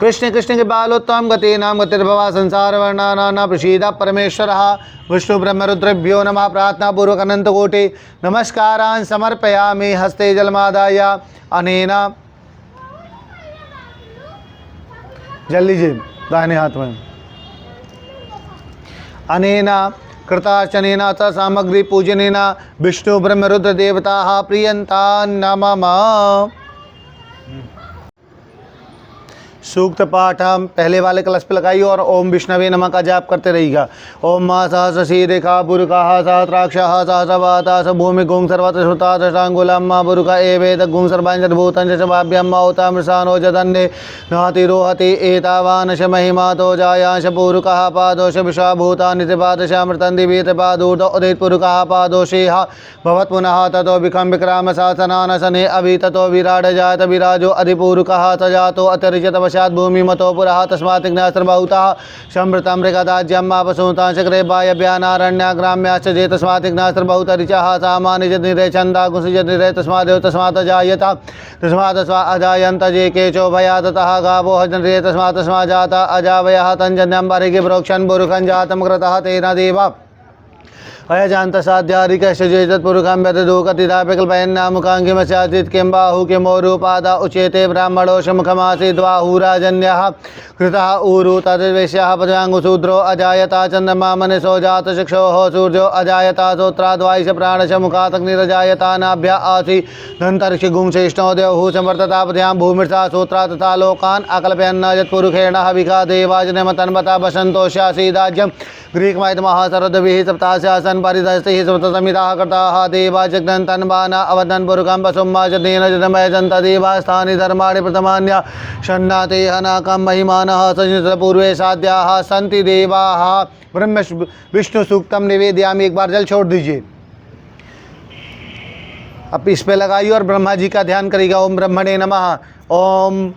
कृष्ण कृष्ण के बालोत्तम गति नाम गतिर्भवा संसार वर्णना प्रसीद परमेश्वर विष्णु ब्रह्मरुद्रभ्यो नमः प्रार्थना पूर्वक अनंत कोटि नमस्कारान् समर्पयामि हस्ते जलमादाय अनेन जल लीजिए दाहिने हाथ में अनेन कृतार्चनेन च सामग्री पूजनेन विष्णु ब्रह्मरुद्र देवताः प्रियन्ता नमः। सूक्त पाठ हम पहले वाले कलश पे लगाइए और ओम विष्णवे नमः का जाप करते रहिएगा। ओम मा सहस शीरेखा बुरुका सहस्राक्षः सहस्रवाता स भूमि गुं सर्वत्र श्रुता दशांगुलम मा बुरुका एवेद गुं सर्वांचर भूतं च भाभ्यम मौता मृषानो जदन्ने नाति रोहति एतावान श महिमा तो जायांश पूरुकः पादोष विषा भूतानि त्रिपादश अमृतं दिवि त्रिपादूर्ध उदित पुरुकः पादोषेह भवत् पुनः ततो विक्रम विक्राम शासनान सने अभि ततो विराट जात विराजो अधिपूरुकः सजातो अतिरिजत भूमि मतो पुरः तस्मात् बहुतः समृतं मृगदाज्यम पशुता चक्रे वायव्यानारण्या ग्राम्याश्च जे तस्मात् बहुत ऋचः सामान्य जनिरे छंदा गुंसजनिरे तस्मादेव तस्मात् अजायत तस्मात् अजायन्त जे केचो भया ततः गावो हजनिरे तस्मात् तस्मात् जाता अजावयः तंजन्यं बर्हिः प्रोक्षन् बुरुखं जातं कृतः तेन देवा अयजान्त साध्यारिकशजेतत्पुरुखं व्यदधूकतिदापिकल्पयन्नामुखाङ्गिमस्याचित् किं बाहु किमोरूपादा उचेते ब्राह्मणोऽशमुखमासीद्बाहुराजन्यः कृतः ऊरु तद्वेश्यः पदाङ्गुशूद्रो अजायता चन्द्रमा मनसो जातचक्षोः सूर्यो अजायता श्रोत्राद्वायुष प्राणश मुखातग्निरजायता नाभ्या आसी दन्तरिक्षगुंशेष्णो देवः समवर्ततापद्यां भूमिर्सा श्रोत्रा तथा लोकान् अकल्पयन्न यत्पुरुषेण हविका देवाजनमतन्वता बसन्तोष्यासीदाज्यं ग्रीकमयद्मः शरद्भिः सप्तास्यासन् परिदस्तिः सप्तसमिताः कृताः देवा जग्नन् तन्वाना अवदन् पुरुखं वसुम्मा जनेन जनमयजन्त देवास्थानि धर्माणि प्रथमान्या षण्णाते अनाकं महिमानः सजनपूर्वे साध्याः सन्ति देवाः। ब्रह्म विष्णु सूक्तम निवेदयामि। एक बार जल छोड़ दीजिए, अब इस पे लगाइए और ब्रह्मा जी का ध्यान करिएगा। ओम ब्रह्मणे नमः। ओम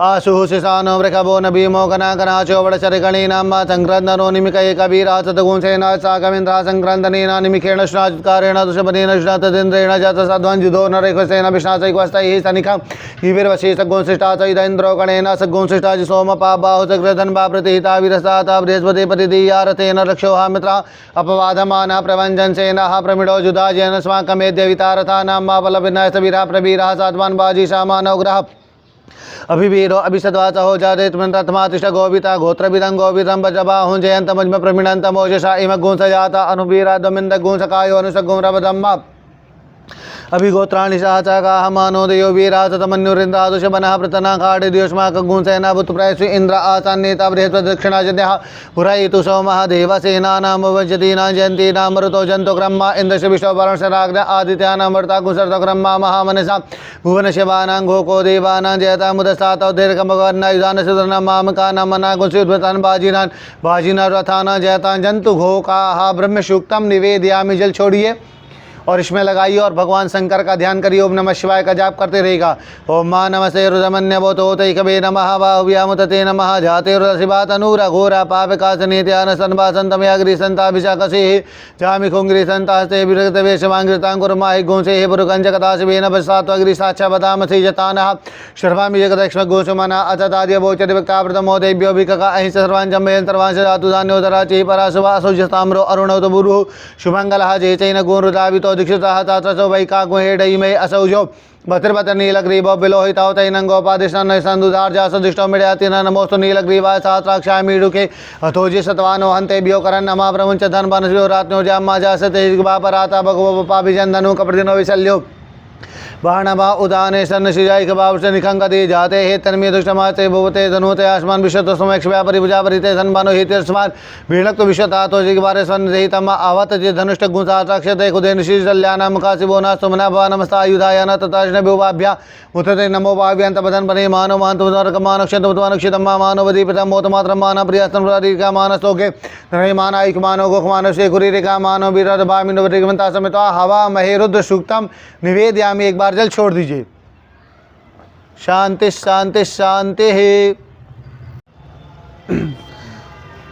आशु शिशानो वृखभो नभीमो गणागणाचो वडचरिगणीनाम संक्रन्दनो निमिकये कबीरा सतगुंसेन साकमिन्द्रा संक्रन्दनेन निमिखेण श्नाचत्कारेण दुषपदेन श्नातदिन्द्रेण जात सद्वंजुधो नरेखसेन विष्णाचैकवस्तैः सनिखं हिविर्वशी सद्गुंसिष्ठा च इन्द्रो गणेन सद्गुंसिष्ठा च सोमपा बाहु सकृधन्वा प्रतिहिता विरसाता बृहस्पतिपतिदीया रथेन रक्षोहा मित्रा अपवादमाना प्रवञ्जनसेनः प्रमिडो जुदाजेन स्वाकमेद्य वितारथानां मा बलविनयस्तवीरा प्रवीरः सात्वान् बाजी सामानौ ग्रह अभिवीरो अभिषद्वाचहो जातेत्मन्त्रथमातिष्ठ गोविता गोत्रविदं गोविदं वज्रबाहुं जयन्तमज्म प्रमिणन्तमोजसा इमगुंसजाता अनुवीरा दमिन्दगुंसकायो अनुसगुंरवदम्मा अभिगोत्राणि सहचकाः मानोदयो वीरा तमन्युरिन्द्रादुषबनः पृतना खाडिद्योष्माकगुंसेना भूतप्रयस्वी इन्द्र आसान्नेता बृहस्पतिदक्षिणाजन्यः पुरयितु सोमः देवसेनानां वज्यतीनां जयन्तीनां मरुतो जन्तु ब्रह्मा इन्द्रस्य विश्ववर्णशराग्न आदित्यानां वर्ता कुसर्तो ब्रह्मा महामनसा भुवनशिवानां घोको देवानां जयता मुदस्तातौ दीर्घमवर्णायुधान सुदर्णां मामकानां मनागुंसुद्भतान् बाजीनां रथानां जयतां जन्तु घोकाः। ब्रह्मसूक्तं निवेदयामि। जल छोड़िए और इसमें लगाइए और भगवान शंकर का ध्यान करिए। ओम नमः शिवाय का जाप करते रहेगा। ओम मा नमस्ते रुद्रमन्य बोतोते कबे नमः बाहुव्यामुतते नमः जाते रुद्रशिवा तनूरा घोरा पापकासने ध्यान सन्भासंतम याग्री संताभिषाकसे जामि खुंग्री संतास्ते विरगत वेशमांगृतांकुरमाहि गोंसे हे पुरुकंज कदाशिवेन पश्चात्वग्री साक्षा बदामसि जतानः शर्वामि जगदक्ष्म गोसुमना अतदाद्य बोचति वक्ताव्रतमो देव्यो विकका अहिंस सर्वांजमेन सर्वांश धातु धान्योदराचि पराशुवा असुजताम्रो अरुणोत बुरुः शुभंगलः जे चैन गुणरुदावितो दीक्षितः तात्रसो वैकाग्महेडयिमे असौजो भद्रभद्र नीलग्रीवो बिलोहिताव तैनंगोपादिशन संदुधार्जा सदिष्टो मिड़यातिन नमोस्तु नीलग्रीवाय सात्राक्षाय मीडुके अथोजि सत्वानो हन्तेभ्यो करन् नमा प्रमुञ्च धन्वनस्यो रात्न्यो जाम्मा जासते पराता भगवो पाभिजन्दनु कप्रदिनो विशल्यो बाणवा उदाने सन्नशिजाय कबावश निखंगति जाते हे तन्मे दुष्टमाते भवते धनुते आसमान विश्वतो समक्ष व्यापरि भुजापरिते धनबानो हितेस्मान भीणक्तो विश्वतातो जिगवारे सन्निहितम आवत जे धनुष्ट गुंसाक्षते खुदे निशिजल्याना मुखासिबो नास्तु मना भवा नमस्ता आयुधायान तताजन भुवाभ्या मुतते नमो भाव्यंत बदन बने मानो मानतो नरक मानक्षत उत्वानक्षितम मानवदी प्रथम मोत मात्र मान प्रियस्तम राधिका मानसोगे नरे मानाइक मानो गोख मानसे कुरीरिका मानो विरद भामिनो विगमंता समेत हवा महेरुद्र सूक्तम निवेदयामि। एक बार जल छोड़ दीजिए। शांति शांति शांति है।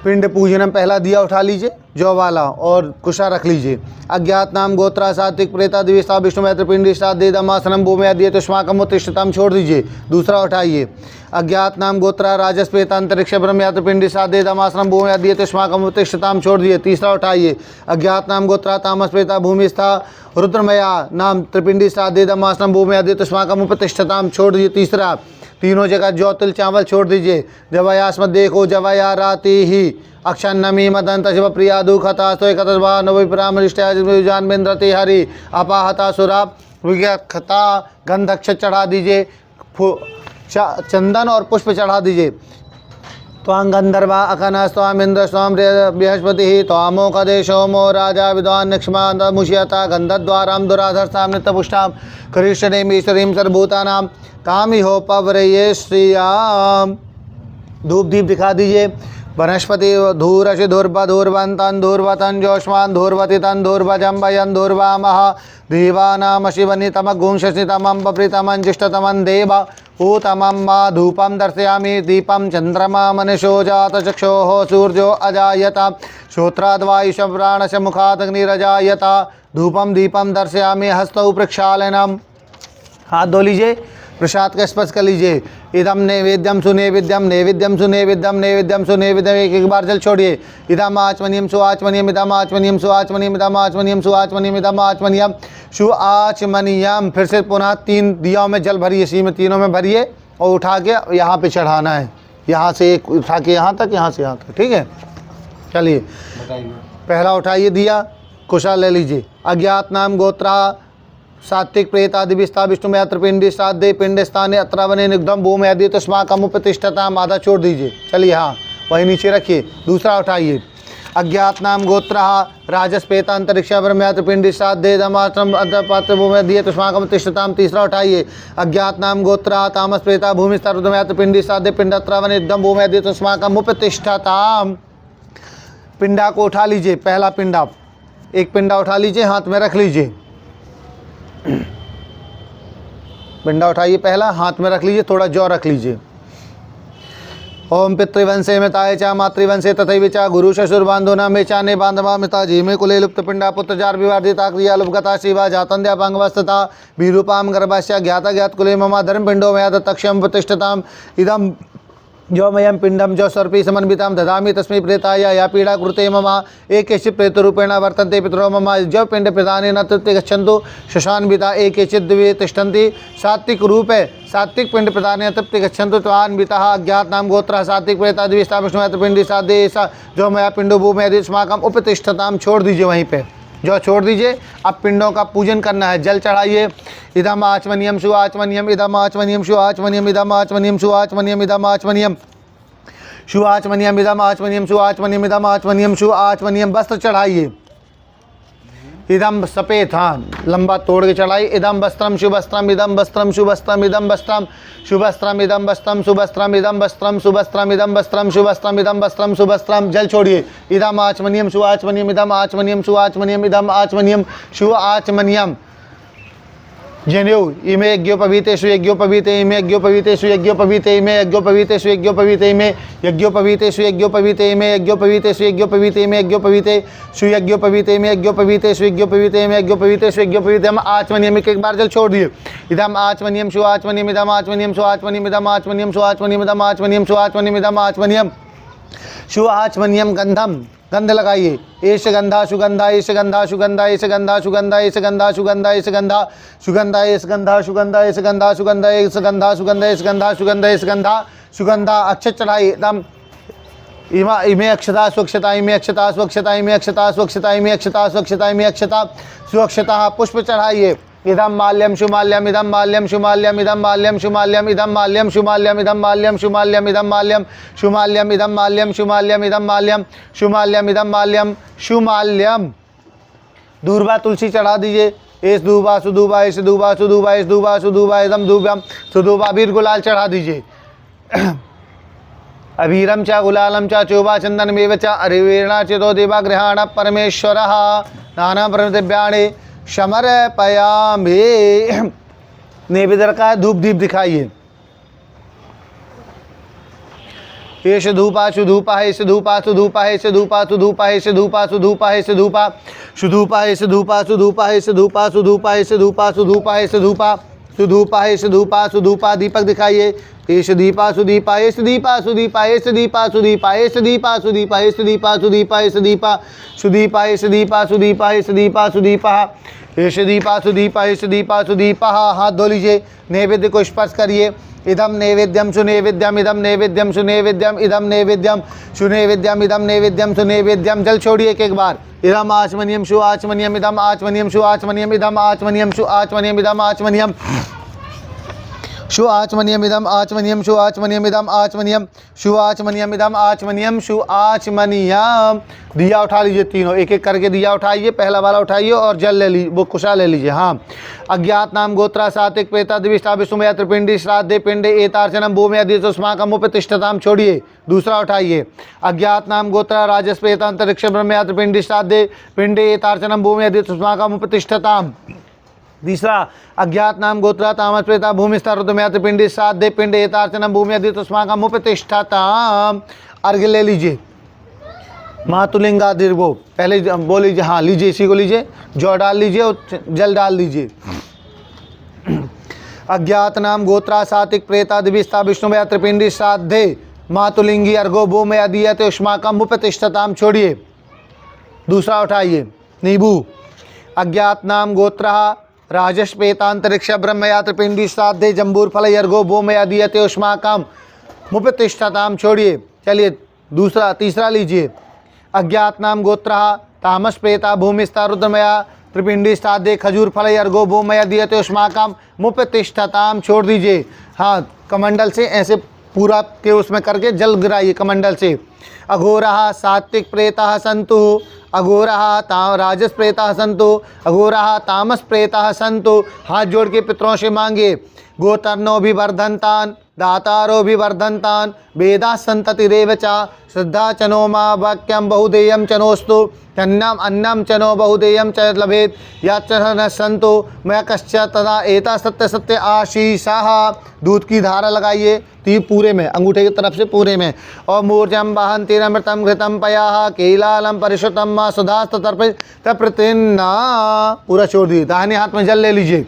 पिंड पूजनम पहला दिया उठा लीजिए जौ वाला और कुशा रख लीजिए। अज्ञात नाम गोत्रा सात्विक प्रेता दिविष्टा विष्णु मैत्र पिंडी श्राद्धे दमासनम भूमि आदि तुष्माकम उत्तिष्ठतम छोड़ दीजिए। दूसरा उठाइए। अज्ञात नाम गोत्रा राजस प्रेता अंतरिक्ष ब्रह्म यात्र पिंडी श्राद्धे दमासनम भूमि आदि तुष्माकम उत्तिष्ठतम छोड़ दिए। तीसरा उठाइए। अज्ञात नाम गोत्रा तामस प्रेता भूमिस्था रुद्रमया नाम त्रिपिंडी श्राद्धे दमासनम भूमि आदि तुष्माकम उपतिष्ठताम छोड़ दिए। तीसरा तीनों जगह जौ तिल चावल छोड़ दीजिए। जवयास मत देखो जवया राति ही अक्षन नमी मदंत शिव प्रिया दुखता सोयकतवा नवपरामृष्टान हरि अपाहता सुरा विज्ञता गंधक्ष चढ़ा दीजिए। चंदन और पुष्प चढ़ा दीजिए। त्वां गंधर्वा अखन स्वाम इंद्र स्वाम बृहस्पति त्वामो कदे सोमो राजा विद्वान निक्ष्मा मुष्यता गंधद्वाराम दुराधर सामने पुष्टाम कृष्णेम ईश्वरीम सर्वभूतानाम कामी हो पवरये श्रीयाम। धूप दीप दिखा दीजिए। वनस्पति धूरशि धूर्व धूर्वंतन धूर्वतन जोष्मान धूर्वतितन धूर्वजम्बयन धूर्वामह देवानाम शिवनि तमगुं शशितमं बप्रितमं जिष्टतमं देव ऊतमं मा धूपं दर्शयामि दीपं चंद्रमा मनशो जात चक्षोः सूर्यो अजायत श्रोत्राद्वायुष प्राणश मुखादग्निरजायत धूपं दीपं दर्शयामि हस्तौ प्रक्षालनम। हाथ धो लीजिए। प्रसाद का स्पर्श कर लीजिए। इदम नैवेद्यम सुनैवेद्यम नैवेद्यम सुनैवेद्यम नैवेद्यम सुनैवेद्यम। एक बार जल छोड़िए। इदम आचमनियम सुआचमनियम इदम आचमनियम सुआचमनियम इदम आचमनियम सुआचमनियम इदम आचमनियम सुआचमनियम। फिर से पुनः 3 दियाओं में जल भरिए। इसी में तीनों में भरिए और उठा के यहाँ पे चढ़ाना है। यहाँ से एक उठा के यहाँ तक, यहाँ से यहाँ तक। ठीक है, चलिए पहला उठाइए दिया, कुशा ले लीजिए। अज्ञात नाम गोत्रा सात्विक प्रेतादि विस्ता विष्णु में पिंडी श्राद्धे पिंड स्थाने अत्रावने निगम भूमि आदि तस्माकम उपतिष्ठता आधा छोड़ दीजिए। चलिए हाँ वही नीचे रखिए। दूसरा उठाइए। अज्ञात नाम गोत्र राजस प्रेता अंतरिक्ष ब्रह्मयात्र पिंडी श्राद्धे दमाश्रम पात्र भूमि दिए तस्माकम तिष्ठताम। तीसरा उठाइए। अज्ञात नाम गोत्र तामस प्रेता भूमि स्तरुद्रमयात्र पिंडी श्राद्धे पिंड अत्रावने निगम भूमि आदि तस्माकम उपतिष्ठताम। पिंडा को उठा लीजिए। पहला पिंडा, एक पिंडा उठा लीजिए, हाथ में रख लीजिए। पिंडा उठाइए, पहला हाथ में रख लीजिए, थोड़ा जौ रख लीजिए। ओम पितृवंशे मिताय चा मातृवंशे तथैव चा गुरु शशुर बांधोना में चाने बांधवा मिता जीमे कुले लुप्त पिंडा पुत्रजार विवादिता क्रिया लुपगता शिवा जातंद्या पांगवस्तता विरूपाम गर्भाश्या ज्ञाता ज्ञात कुले ममा धर्म पिंडो मया तक्षम प्रतिष्ठताम। इदम जो मयम पिंडम जो सर्पी समन्विताम ददामि तस्मै प्रेताय या पीड़ा कृते ममा एक केचित् प्रेतरूपेण वर्तन्ते पितरो मम जब पिंड प्रदाने न तृप्ति गच्छन्तु शशान्विता एक केचित् द्वे तिष्ठन्ति। सात्विक रूप है, सात्विक पिंड प्रदाने तृप्ति गच्छन्तु त्वान्वितः। अज्ञात नाम गोत्र सात्विक प्रेता द्विष्टा विष्णु पिंडी साधे जो मया पिंडो भूमि आदि स्माकम उपतिष्ठताम। छोड़ दीजिए वहीं पे, जो छोड़ दीजिए। अब पिंडों का पूजन करना है। जल चढ़ाइए। इदम आचमनियम शु आचमनियम इदम आचमनियम शु आचमनियम इदम आचमनियम शु आचमनियम इदम आचमनियम शु आचमनियम इदम आचमनियम शु आचमनियम इदम आचमनियम शु आचमनियम। वस्त्र चढ़ाइए। इदम सपेत, हाँ लंबा तोड़ के चढ़ाई। इदम वस्त्रम शुभस्त्रम, इदम वस्त्रम शुभस्त्रम, इदम वस्त्रम शुभस्त्रम, इदम वस्त्रम शुभस्त्रम, इदम वस्त्रम शुभस्त्रम, इदम वस्त्रम शुभस्त्रम, इदम वस्त्रम शुभस्त्रम। जल छोड़िए। इदम आचमनियम शु आचमनियम, इदम आचमनियम शु आचमनियम, इदम आचमनियम शु आचमनियम। जनेऊ इमे यज्ञोपवीतेषु यज्ञोपवीते इमे यज्ञोपवीतेषु यज्ञोपवीते इमे यज्ञोपवीतेषु यज्ञोपवीते इमे यज्ञोपवीतेषु यज्ञोपवीते इमे यज्ञोपवीतेषु यज्ञोपवीते इमे यज्ञोपवीतेषु यज्ञोपवीते इमे यज्ञोपवीतेषु यज्ञोपवीते इमे यज्ञोपवीतेषु यज्ञोपवीते। हम आचमनियम एक बार जल छोड़ दिए। इदम आचमनियम शु आचमनियम, इदम आचमनियम शु आचमनियम, इदम आचमनियम शु आचमनियम, इदम आचमनियम शु आचमनियम, इदम आचमनियम शु आचमनियम। गंधम, गंध लगाइए। एष गंधा सुगंधा, एष गंधा सुगंधा, एष गंधा सुगंधा, एष गंधा सुगंधा, एष गंधा सुगंधा, एष गंधा सुगंधा, एष गंधा सुगंधा, एष गंधा सुगंधा, एष गंधा सुगंधा, एष गंधा सुगंधा। अक्षत चढ़ाइए। एकदम इमे अक्षता स्वच्छता, इमे अक्षता स्वच्छता, इमे अक्षता स्वच्छता, इमे अक्षता स्वच्छता, इमे अक्षता स्वच्छता। पुष्प चढ़ाइए। इदम माल्यम शुमाल्यम, इदम माल्यम शुमाल्यम, इदम माल्यम शुमाल्यम, इदम माल्यम शुमाल्यम, इदम माल्यम शुमाल्यम, इदम माल्यम शुमाल्यम, इदम माल्यम शुमाल्यम, इदम माल्यम शुमाल्यम, इदम माल्यम शुमाल्यम। दूर्वा तुलसी चढ़ा दीजिए। एस दूबा सुदूबा, एस दूबा सुदूबा, एस दूबा सुदूबा, इदम दूबम सुदूबा। अबीर गुलाल चढ़ा दीजिए। अभीरम च गुलालम च चोभा चंदन मेव च अरिवीणा चेतो देवा गृहाण परमेश्वरः नाना प्रदिव्याणे समर्पयामि। नैवेद्य का धूप दीप दिखाइए। एष धूपा सुधूपा है, एष धूपा सुधूपा है, एष धूपा सुधूपा है, एष धूपा सुधूपा है, एष धूपा सुधूपा है, एष धूपा सुधूपा है, एष धूपा सुधूपा है, एष धूपा सुधूपा है, एष धूपा सुधूपा है, एष धूपा सुधूपा। दीपक दिखाइए। एष दीपा सुदीपा, एष दीपा सुदीपा, एष दीपा सुदीपा, एष दीपा सुदीपा, एष दीपा सुदीपा, एष दीपा सुदीपा, एष दीपा सुदीपा, एष दीपा सुदीपा, एष दीपा सुदीपा, एष दीपा सुदीपा। हाथ धो लीजिए। नैवेद्य को स्पर्श करिए। इदम नैवेद्यम सुनैवेद्यम, इदम नैवेद्यम सुनैवेद्यम, इदम नैवेद्यम सुनैवेद्यम, इदम नैवेद्यम सुनैवेद्यम। जल छोड़िए एक बार। इदम आचमनियम शु आचमनियम, इदम आचमनियम शु आचमनियम, इदम आचमनियम शु आचमनियम, इदम आचमनियम शु आचमनियम, इदम आचमनियम शु आचमनियम, इदम आचमनियम शु आचमनियम, इदम आचमनियम शु आचमनियम। दिया उठा लीजिए तीनों, एक एक करके दिया उठाइए। पहला वाला उठाइए और जल ले लीजिए, वो कुशा ले लीजिए। हाँ। अज्ञात नाम गोत्रा सात्विक प्रेता दिविष्टा विष्णुमया त्रिपिंडी श्राद्धे पिंडे एतार्चनम भूमि अधिस्माकम उपतिष्ठताम। छोड़िए। दूसरा उठाइए। अज्ञात नाम गोत्रा राजस प्रेता अंतरिक्ष ब्रह्मया त्रिपिंडी श्राद्धे पिंडे एतार्चनम भूमि अधिस्माकम उपतिष्ठताम। तीसरा अज्ञात नाम गोत्रा तामस प्रेता भूमि स्तरुतमया त्रिपिंडी श्राद्धे पिंडे एतार्चनम भूमि अधिस्माकम उपतिष्ठताम। अर्घ्य ले लीजिए। मातुलिंगा दीर्घो पहले बोल लीजिए। हाँ लीजिए, इसी को लीजिए। जौ डाल लीजिए और जल डाल दीजिए। अज्ञात नाम गोत्रा सात्विक प्रेता दिविष्टा विष्णुमया त्रिपिंडी श्राद्धे मातुलिंगी अर्घो भूमि दीयते उष्माकम उपतिष्ठताम। छोड़िए। दूसरा उठाइए। नींबू। अज्ञात नाम गोत्रा राजस प्रेतांतरिक्ष ब्रह्मया त्रिपिंडी श्राद्धे जम्बूर फल अर्घो भूमि दीयते उष्माकम उपतिष्ठताम। छोड़िए। चलिए दूसरा तीसरा लीजिए। अज्ञात नाम गोत्रा तामस प्रेता भूमिस्था रुद्रमया त्रिपिंडी श्राद्धे खजूर फल अर्घो भूमि दीयते उष्माकम उपतिष्ठताम। छोड़ दीजिए। हाँ कमंडल से ऐसे पूरा के उसमें करके जल गिराइए कमंडल से। अघोरः सात्विक प्रेतः सन्तु, अघोरः राजस प्रेतः सन्तु, अघोरः तामस प्रेतः सन्तु। हाथ जोड़ के पितरों से मांगे। गोतर्नो भी वर्धन्तान, दातारो भी वर्धन्तान, वेदा संततिरेव च, श्रद्धा चनो मा वाक्यम बहुदेयम चनोस्तु, तन्नम अन्नम चनो बहुदेयम च लभेत, याच न संतो मैं कश्चित् तदा एता सत्य सत्य आशीषः। दूध की धारा लगाइए तीर पूरे में, अंगूठे की तरफ से पूरे में। और मूर्जम वाहन्तिरमृतम घृतम पयाः केलालम परिशुतम मा सुधास्त तप्रतिन्ना। पूरा छोड़ दीजिए। दाहिने हाथ में जल ले लीजिए।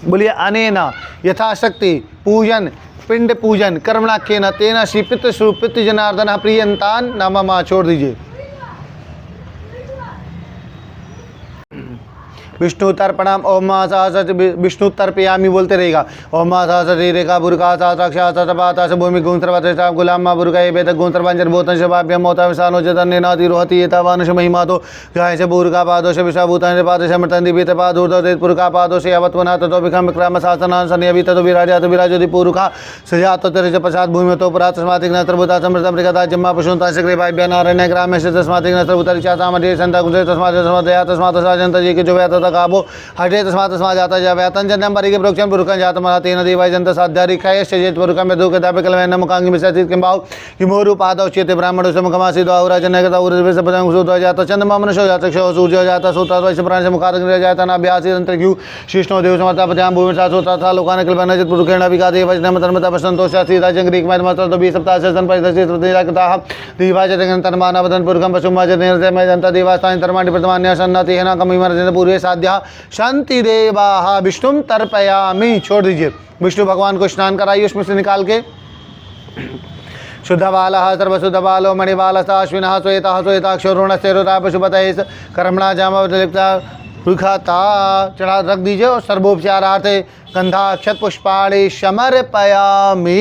बोलिए अनेना यथाशक्ति पूजन पिंड पूजन कर्मणाख्येन तेन श्री पितृ पितृ जनार्दन प्रियंतान नमः। छोड़ दीजिए। विष्णु तर्पणम ओम महासहस्र विष्णु तर्पयामी बोलते रहेगा। ओम महासहस्र रेखा बुरका सहस्राक्षा सहस्रपात भूमि गुंसर्वत्रिशा गुलाम बुरका वेद गुंसर्वंजन भूतन शभाभ्यम मोता विशानो चतन्य नाति रोहति एतावानुष महिमा तो गाय से बुरका पादोष विषाभूतान से पाद समर्तन दिवित पाद ऊर्ध्व पुरका पादोष अवत्वना ततो विक्रम विक्रम शासनान सन्यवि ततो विराजत विराजति पुरुखा सजात तरिज प्रसाद भूमि तो पुरा तस्मातिक नत्रभूता समृतम रिगता जम्मा पशुंता शक्रे भाभ्य नारायण ग्राम से तस्मातिक नत्रभूता रिचा सामधे संता कुजे तस्मात् तस्मात् या तस्मात् साजंत जी के जो व्यात काबो हटे तस्मात् तस्मात् जाता जा व्यातन जन्म बरि के प्रोक्षण पुरुखन जात मना तेन देवाय जंत साध्यारि खाय शेजेत पुरुखम में दुख दापे कल में मुकांगी मिसचित के बाउ कि मोरु पादौ चेते ब्राह्मण समकमा सिद्धो औराजन गता उर्वे से पदं सुतो जाता चंद्रमा मनुष्य जाता क्षो सूर्य जाता सोता वैश्य प्राण से मुखादग्नि रह जाता ना व्यासी अंतर क्यू शिष्णो देव समता पद्याम भूमि सा सोता था लोकान कल बनजित पुरुखेण विका देव वचनम धर्मता संतोषा सीता जंगरीक में मात्र तो 20 सप्ताह से सन परिदर्शित प्रतिराकता दिवाच जगन तन्माना वदन पुरुखम पशुमा जनेर में जनता देवास्तानि धर्माणि प्रतमान्य सन्नति है ना कमी मर्जन पूर्वे साध्या शांति देवाः विष्णुम तर्पयामि। छोड़ दीजिए, विष्णु भगवान को स्नान कराइए उसमें से निकाल के। शुद्ध बालः सर्वशुद्ध बालो मणिबालः अश्विनः श्वेतः श्वेताक्षरुणस्य रुता पशुपतये कर्मणा जामवलिप्ता रुखाता चढ़ा रख दीजिए और सर्वोपचारार्थे गंधाक्षत पुष्पाणि समर्पयामि।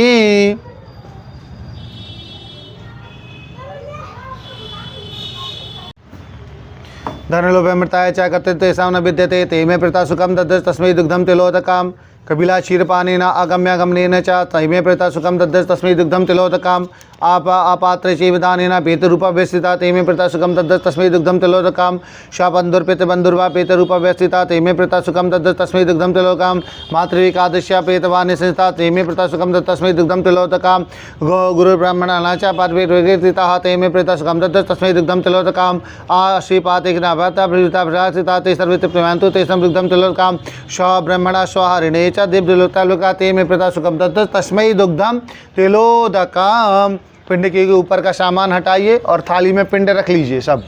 धनलोभे मृताय च कर्तृ तेषां न विद्यते ते मे प्रता सुखम दद्ध तस्मै दुग्धम तिलोदकाम कपिला क्षीरपानेन अगम्यागमनेन च तैमे प्रेता सुखम दद्ध तस्मै दुग्धम तिलोदकाम अपात्रे चैवदानेन पेतरूपव्यस्थिता तेमे प्रेता सुखम दद्ध तस्मै दुग्धम तिलोदकाम शापन्दुर्पेतबन्धुर्वा पेतरूपव्यस्थिता तेमे प्रेता सुखम दद्ध तस्मै दुग्धम तिलोदकाम मातृकादश्या पेतवानि संस्था तेमे प्रेता सुखम दद्ध तस्मै दुग्धम तिलोदकाम गुरुब्राह्मणानां च पादवेर्स्थिताः तेमे प्रेता सुखम दद्ध तस्मै दुग्धम तिलोदकाम आश्रीपातिकनाभता ते सर्वे तृप्यमान्तु तेषां दुग्धम तिलोदकाम स्वब्रह्मणा स्वहरिणे च दिव्यलोका तेमे प्रेता सुखम दद्ध तस्मै दुग्धम तिलोदकाम। पिंड के ऊपर का सामान हटाइए और थाली में पिंड रख लीजिए सब।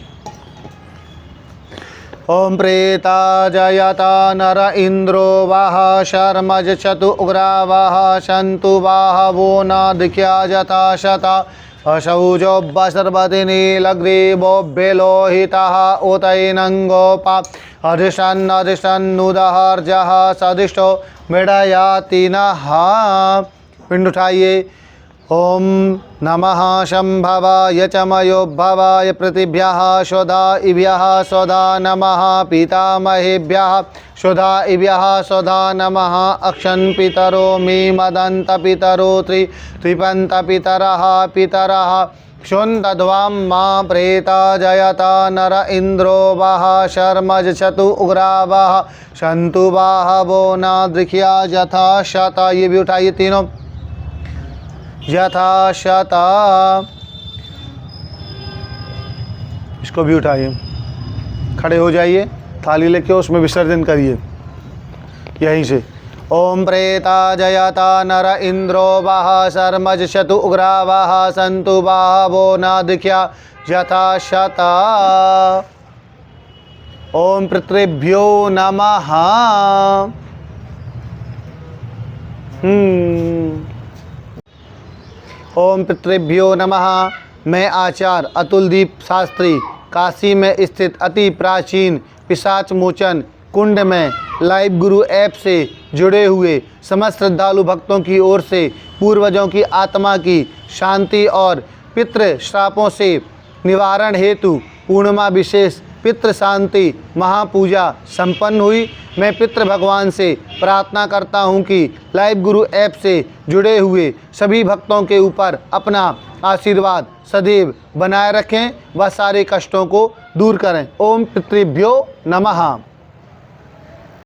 ओम प्रेता जयता नर इंद्रो वाह शर्मज चतु उग्रा वाह शंतु वाह वो नादिख्या जता शता अशौजो सर्वति नीलग्रीवो बेलोहितः उतैनंगोपा अधिष्ठन् अधिष्ठन्नुदहर्जः सदिष्टो मृडयाति नः। पिंड उठाइए। ओम नमः शंभवाय चमयोभवाय प्रतिभ्यः स्वधाइभ्यः स्वधा नमः पितामहेभ्यः स्वधाइभ्यः स्वधा नमः अक्षन् पितरो मे मदन्त पितरो त्रिपन्त पितरः पितरः क्षुन्दध्वां मा प्रेता जयता नर इंद्रो वाह शर्मज चतु उग्रा वाह शंतु वाह वो नादृख्या यथा शता। ये भी उठाइए तीनों। यथा शता, इसको भी उठाइए। खड़े हो जाइए, थाली लेके उसमें विसर्जन करिए यहीं से। ओम प्रेता जयता नर इंद्रो वाह शर्मज शतु उग्रा वाह संतु वाह वो नादिख्या यथा शता। ओम पितृभ्यो नमः। ओम पितृभ्यो नमः। मैं आचार्य अतुलदीप शास्त्री काशी में स्थित अति प्राचीन पिशाच मोचन कुंड में लाइव गुरु ऐप से जुड़े हुए समस्त श्रद्धालु भक्तों की ओर से पूर्वजों की आत्मा की शांति और पितृ श्रापों से निवारण हेतु पूर्णिमा विशेष पितृ शांति महापूजा संपन्न हुई। मैं पितृ भगवान से प्रार्थना करता हूं कि लाइव गुरु ऐप से जुड़े हुए सभी भक्तों के ऊपर अपना आशीर्वाद सदैव बनाए रखें व सारे कष्टों को दूर करें। ओम पितृभ्यो नमः।